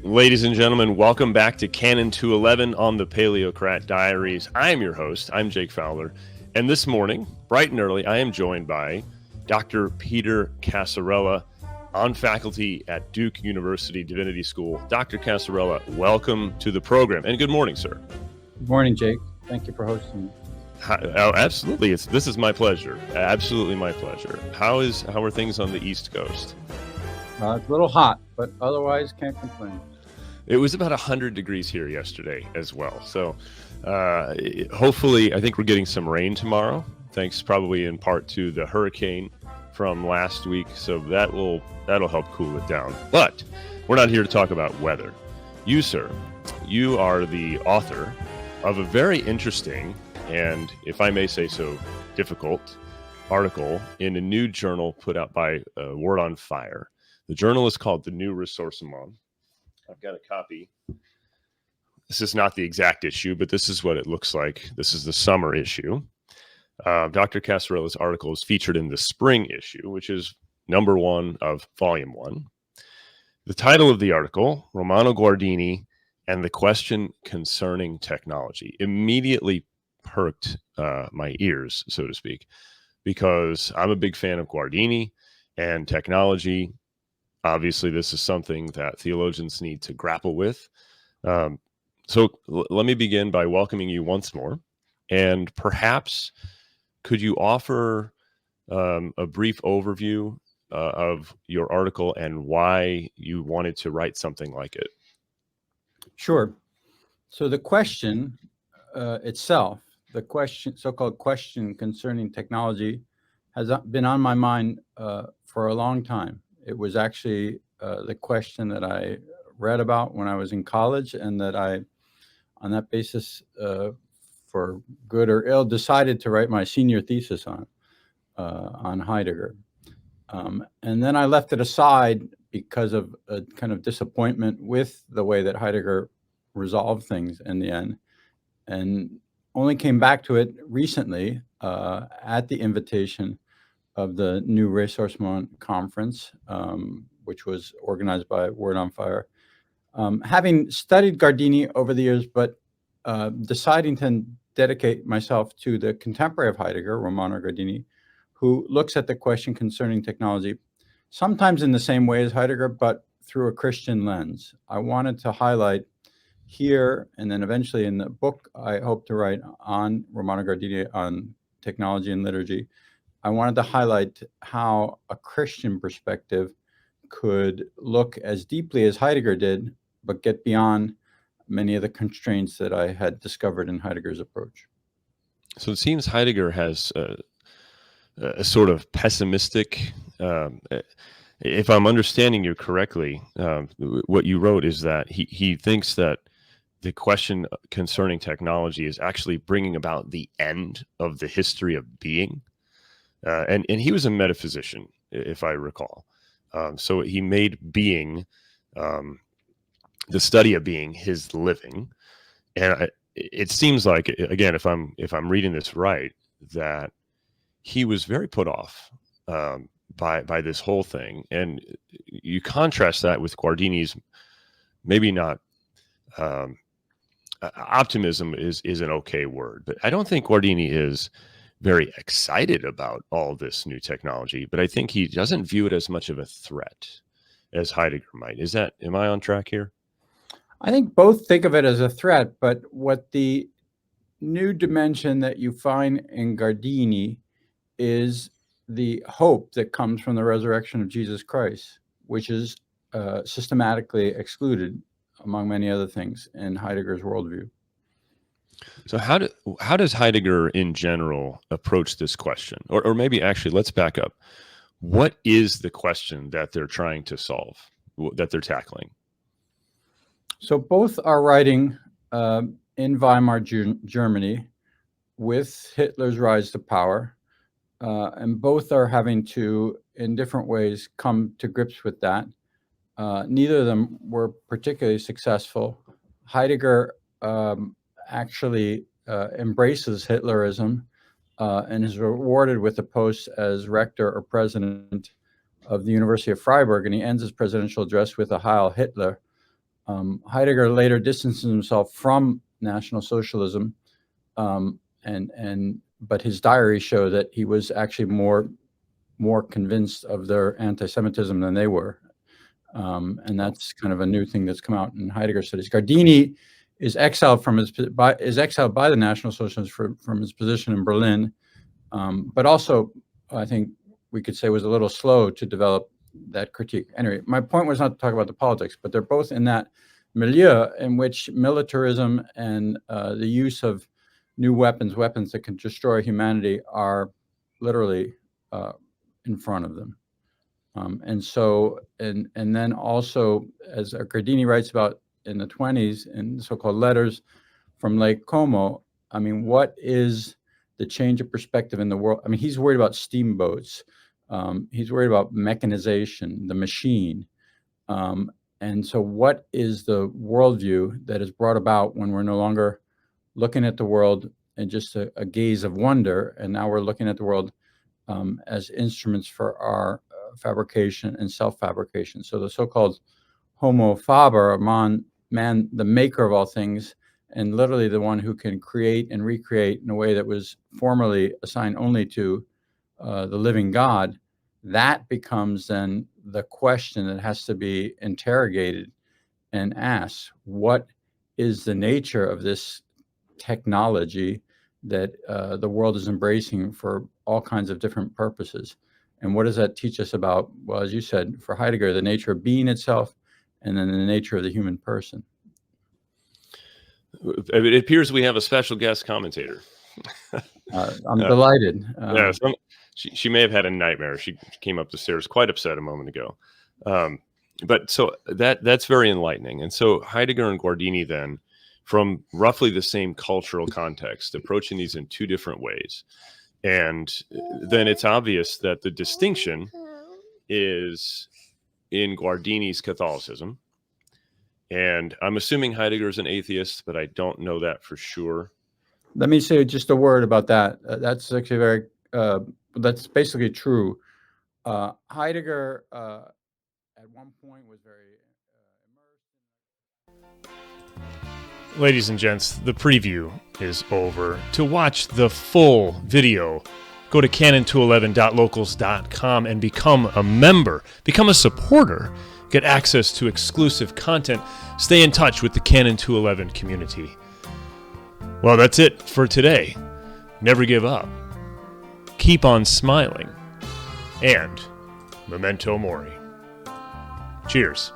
Ladies and gentlemen, welcome back to Canon 211 on the Paleocrat Diaries. I am your host. I'm Jake Fowler. And this morning, bright and early, I am joined by Dr. Peter Casarella, on faculty at Duke University Divinity School. Dr. Casarella, welcome to the program. And good morning, sir. Good morning, Jake. Thank you for hosting me. Absolutely. This is my pleasure. Absolutely my pleasure. How are things on the East Coast? It's a little hot, but otherwise can't complain. It was about 100 degrees here yesterday as well. So hopefully, I think we're getting some rain tomorrow, thanks probably in part to the hurricane from last week. So that'll help cool it down. But we're not here to talk about weather. You, sir, you are the author of a very interesting and, if I may say so, difficult article in a new journal put out by Word on Fire. The journal is called The New Ressourcement. I've got a copy. This is not the exact issue, but this is what it looks like. This is the summer issue. Dr. Casarella's article is featured in the spring issue, which is number 1 of volume 1. The title of the article, Romano Guardini and the Question Concerning Technology, immediately perked my ears, so to speak, because I'm a big fan of Guardini and technology. Obviously, this is something that theologians need to grapple with. So let me begin by welcoming you once more. And perhaps could you offer a brief overview of your article and why you wanted to write something like it? Sure. So the question itself, the so-called question concerning technology, has been on my mind for a long time. It was actually the question that I read about when I was in college, and that I, on that basis, for good or ill, decided to write my senior thesis on Heidegger. And then I left it aside because of a kind of disappointment with the way that Heidegger resolved things in the end, and only came back to it recently at the invitation of the New Ressourcement Conference, which was organized by Word on Fire. Having studied Guardini over the years, but deciding to dedicate myself to the contemporary of Heidegger, Romano Guardini, who looks at the question concerning technology, sometimes in the same way as Heidegger, but through a Christian lens. I wanted to highlight here, and then eventually in the book I hope to write on Romano Guardini on technology and liturgy, I wanted to highlight how a Christian perspective could look as deeply as Heidegger did, but get beyond many of the constraints that I had discovered in Heidegger's approach. So it seems Heidegger has a sort of pessimistic, if I'm understanding you correctly, what you wrote is that he thinks that the question concerning technology is actually bringing about the end of the history of being. And he was a metaphysician, if I recall. So he made being, the study of being, his living. And it seems like, again, if I'm reading this right, that he was very put off by this whole thing. And you contrast that with Guardini's, maybe not, optimism is an okay word, but I don't think Guardini is very excited about all this new technology, but I think he doesn't view it as much of a threat as Heidegger might. Am I on track here? I think both think of it as a threat, but what the new dimension that you find in Guardini is the hope that comes from the resurrection of Jesus Christ, which is systematically excluded, among many other things, in Heidegger's worldview. So how does Heidegger in general approach this question? Or maybe actually, let's back up. What is the question that they're trying to solve, that they're tackling? So both are writing in Weimar, Germany, with Hitler's rise to power, and both are having to, in different ways, come to grips with that. Neither of them were particularly successful. Heidegger actually embraces Hitlerism and is rewarded with a post as rector or president of the University of Freiburg, and he ends his presidential address with a Heil Hitler. Heidegger later distances himself from National Socialism, but his diaries show that he was actually more convinced of their anti-Semitism than they were. And that's kind of a new thing that's come out in Heidegger studies. Gardini is exiled by the National Socialists from his position in Berlin, but also I think we could say was a little slow to develop that critique. Anyway, my point was not to talk about the politics, but they're both in that milieu in which militarism and the use of new weapons that can destroy humanity, are literally in front of them. And then also, as Gardini writes about in the 1920s in so-called letters from Lake Como, I mean, what is the change of perspective in the world? I mean, he's worried about steamboats. He's worried about mechanization, the machine. And so what is the worldview that is brought about when we're no longer looking at the world in just a gaze of wonder, and now we're looking at the world as instruments for our fabrication and self-fabrication? So the so-called Homo faber, man, the maker of all things, and literally the one who can create and recreate in a way that was formerly assigned only to the living God, that becomes then the question that has to be interrogated and asked. What is the nature of this technology that the world is embracing for all kinds of different purposes? And what does that teach us about, well, as you said, for Heidegger, the nature of being itself, and then the nature of the human person? It appears we have a special guest commentator. I'm delighted. Yeah, she may have had a nightmare. She came up the stairs quite upset a moment ago. But so that's very enlightening. And so Heidegger and Guardini then, from roughly the same cultural context, approaching these in two different ways. And then it's obvious that the distinction is in Guardini's Catholicism. And I'm assuming Heidegger is an atheist, but I don't know that for sure. Let me say just a word about that. That's actually that's basically true. Heidegger at one point was very immersed. Ladies and gents, the preview is over. To watch the full video, go to canon211.locals.com and become a member, become a supporter, get access to exclusive content, stay in touch with the Canon 211 community. Well, that's it for today. Never give up. Keep on smiling. And memento mori. Cheers.